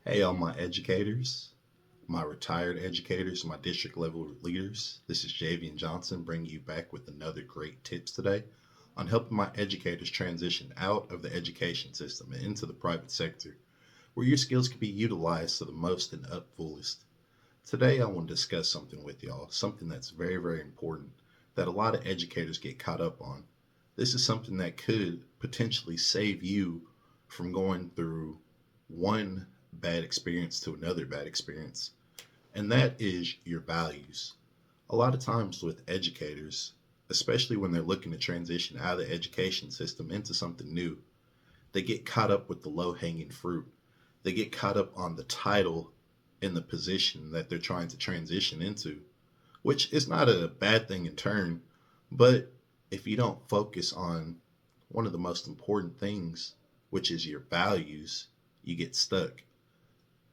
Hey, all my educators, my retired educators, my district level leaders. This is Javian Johnson bringing you back with another great tips today on helping my educators transition out of the education system and into the private sector, where your skills can be utilized to the most and up fullest. Today, I want to discuss something with y'all, something that's very, very important that a lot of educators get caught up on. This is something that could potentially save you from going through one bad experience to another bad experience, and that is your values. A lot of times with educators, especially when they're looking to transition out of the education system into something new, they get caught up with the low hanging fruit. They get caught up on the title and the position that they're trying to transition into, which is not a bad thing in turn, but if you don't focus on one of the most important things, which is your values, you get stuck.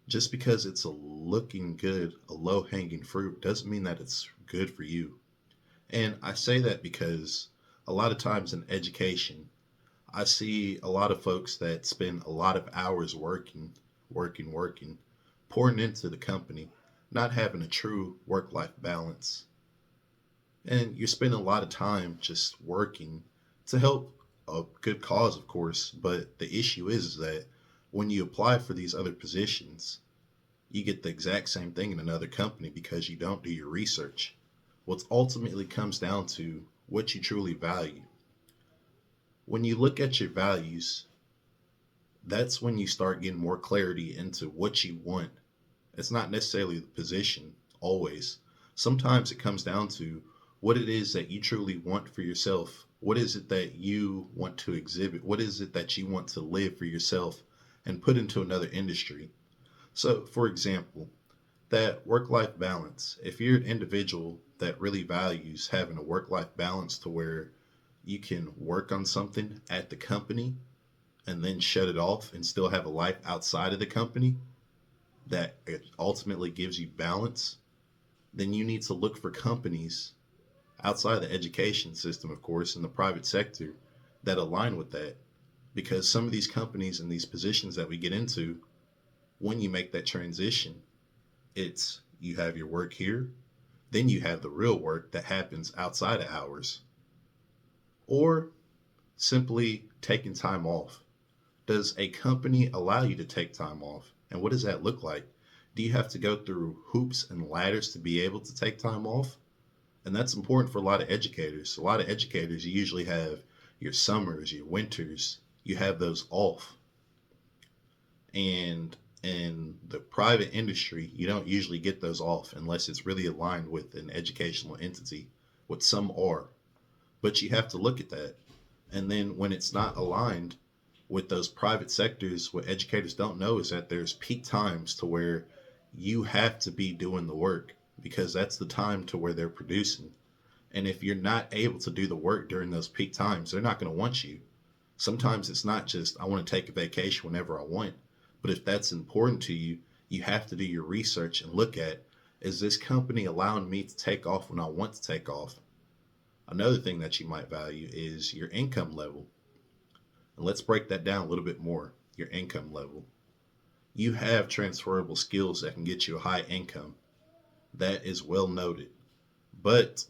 Just because it's a looking good, a low hanging fruit, doesn't mean that it's good for you. And I say that because a lot of times in education, I see a lot of folks that spend a lot of hours working, pouring into the company, not having a true work life balance. And you're spending a lot of time just working to help a good cause, of course. But the issue is that when you apply for these other positions, you get the exact same thing in another company because you don't do your research. What ultimately comes down to what you truly value. When you look at your values, that's when you start getting more clarity into what you want. It's not necessarily the position always. Sometimes it comes down to what it is that you truly want for yourself. What is it that you want to exhibit? What is it that you want to live for yourself and put into another industry? So, for example, that work life balance, if you're an individual that really values having a work life balance to where you can work on something at the company and then shut it off and still have a life outside of the company that it ultimately gives you balance, then you need to look for companies outside the education system, of course, in the private sector that align with that. Because some of these companies and these positions that we get into, when you make that transition, it's you have your work here, then you have the real work that happens outside of hours, or simply taking time off. Does a company allow you to take time off? And what does that look like? Do you have to go through hoops and ladders to be able to take time off? And that's important for a lot of educators. A lot of educators, you usually have your summers, your winters, you have those off. And in the private industry, you don't usually get those off unless it's really aligned with an educational entity, what some are. But you have to look at that. And then when it's not aligned with those private sectors, what educators don't know is that there's peak times to where you have to be doing the work because that's the time to where they're producing. And if you're not able to do the work during those peak times, they're not going to want you. Sometimes it's not just, I want to take a vacation whenever I want. But if that's important to you, you have to do your research and look at, is this company allowing me to take off when I want to take off? Another thing that you might value is your income level. And let's break that down a little bit more. Your income level. You have transferable skills that can get you a high income. That is well noted. But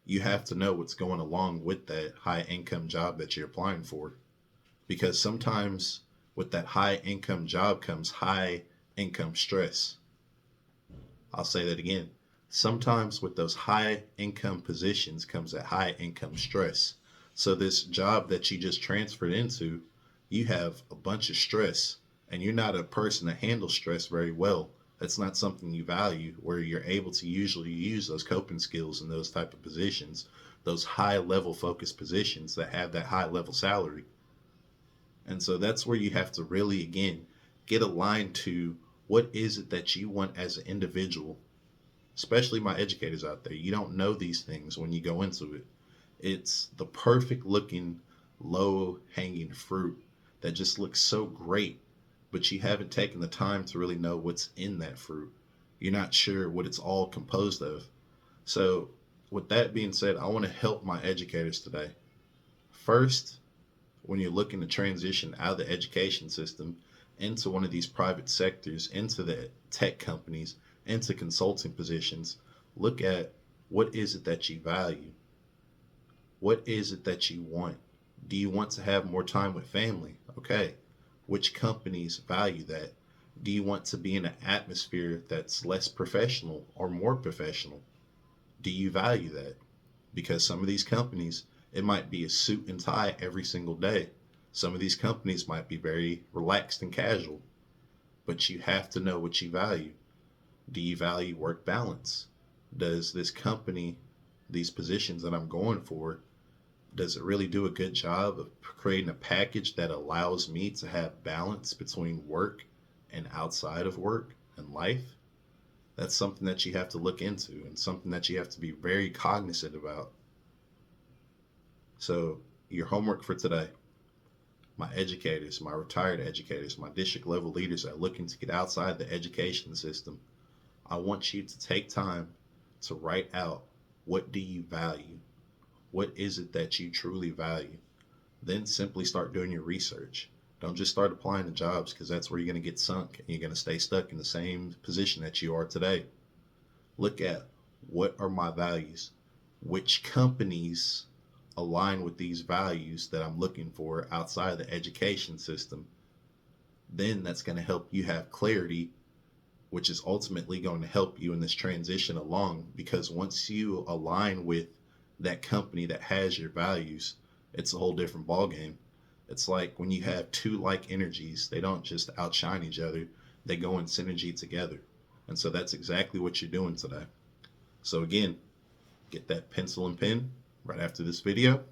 you have to know what's going along with that high income job that you're applying for. Because sometimes with that high income job comes high income stress. I'll say that again. Sometimes with those high income positions comes that high income stress. So this job that you just transferred into, you have a bunch of stress and you're not a person that handles stress very well. That's not something you value where you're able to usually use those coping skills in those type of positions, those high level focused positions that have that high level salary. And so that's where you have to really, again, get aligned to what is it that you want as an individual, especially my educators out there. You don't know these things when you go into it. It's the perfect looking, low hanging fruit that just looks so great, but you haven't taken the time to really know what's in that fruit. You're not sure what it's all composed of. So, with that being said, I want to help my educators today. First, when you're looking to transition out of the education system, into one of these private sectors, into the tech companies, into consulting positions, look at what is it that you value? What is it that you want? Do you want to have more time with family? Okay. Which companies value that? Do you want to be in an atmosphere that's less professional or more professional? Do you value that? Because some of these companies, it might be a suit and tie every single day. Some of these companies might be very relaxed and casual, but you have to know what you value. Do you value work balance? Does this company, these positions that I'm going for, does it really do a good job of creating a package that allows me to have balance between work and outside of work and life? That's something that you have to look into and something that you have to be very cognizant about. So, your homework for today, my educators, my retired educators, my district level leaders that are looking to get outside the education system, I want you to take time to write out, what do you value? What is it that you truly value? Then simply start doing your research. Don't just start applying to jobs, because that's where you're going to get sunk and you're going to stay stuck in the same position that you are today. Look at, what are my values? Which companies align with these values that I'm looking for outside the education system? Then that's going to help you have clarity, which is ultimately going to help you in this transition along, because once you align with that company that has your values, it's a whole different ballgame. It's like when you have two like energies, they don't just outshine each other, they go in synergy together. And so that's exactly what you're doing today. So again, get that pencil and pen right after this video.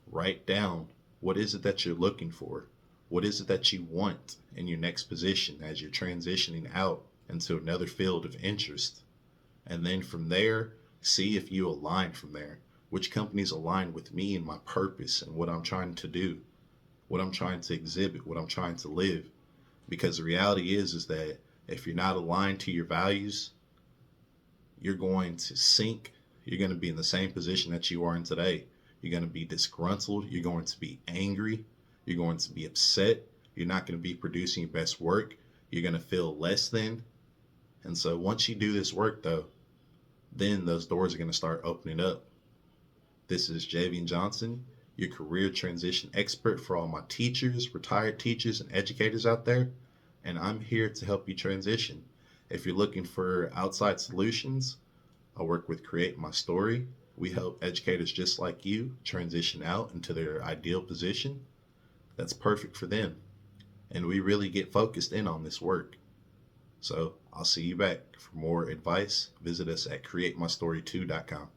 Write down, what is it that you're looking for? What is it that you want in your next position as you're transitioning out into another field of interest? And then from there, see if you align from there. Which companies align with me and my purpose and what I'm trying to do, what I'm trying to exhibit, what I'm trying to live. Because the reality is that if you're not aligned to your values, you're going to sink. You're going to be in the same position that you are in today. You're going to be disgruntled. You're going to be angry. You're going to be upset. You're not going to be producing your best work. You're going to feel less than. And so once you do this work, though, then those doors are going to start opening up. This is Javian Johnson, your career transition expert for all my teachers, retired teachers, and educators out there. And I'm here to help you transition. If you're looking for outside solutions, I work with Create My Story. We help educators just like you transition out into their ideal position that's perfect for them. And we really get focused in on this work. So I'll see you back. For more advice, visit us at createmystory2.com.